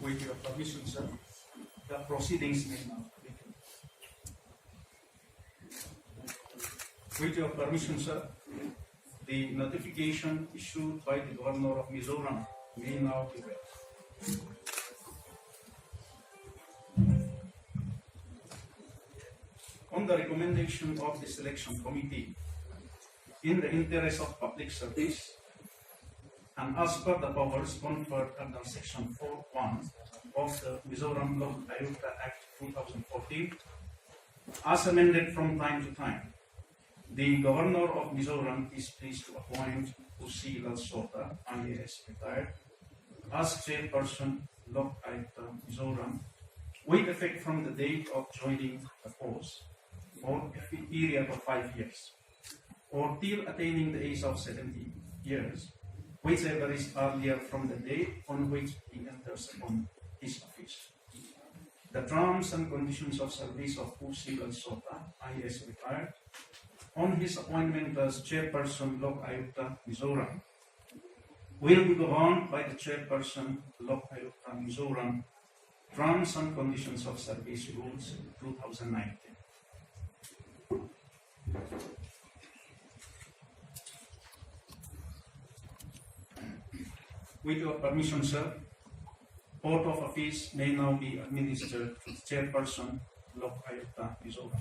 With your permission, sir, the proceedings may now begin. With your permission, sir, the notification issued by the Governor of Mizoram may now be read. On the recommendation of the Selection Committee, in the interest of public service, and as per the powers conferred under Section 4.1 of the Mizoram Lok Ayukta Act 2014, as amended from time to time, the Governor of Mizoram is pleased to appoint Usi Lal Sota, IAS retired, as Chairperson Lok Ayukta Mizoram, with effect from the date of joining the force for a period of 5 years, or till attaining the age of 70 years, whichever is earlier from the date on which he enters upon his office. The terms and conditions of service of Usi Lal Sota, IAS retired, on his appointment as Chairperson Lok Ayukta Mizoram, will be governed by the Chairperson Lok Ayukta Mizoram Terms and Conditions of Service Rules 2019. With your permission, sir, oath of office may now be administered to the Chairperson Lok Ayukta Mizoram.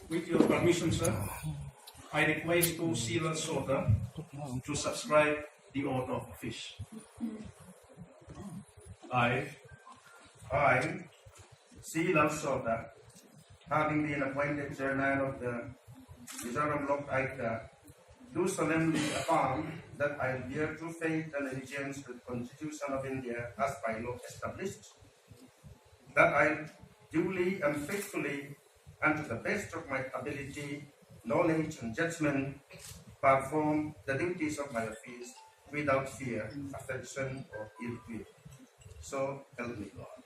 With your permission, sir, I request Usi Lal Sota to subscribe the oath of office. I, Usi Lal Sota, having been appointed chairman of the Mizoram Lok Ayukta, do solemnly affirm that I will bear true faith and allegiance to the Constitution of India as by law established, that I will duly and faithfully and to the best of my ability, knowledge and judgment perform the duties of my office without fear, affection or ill will. So help me God.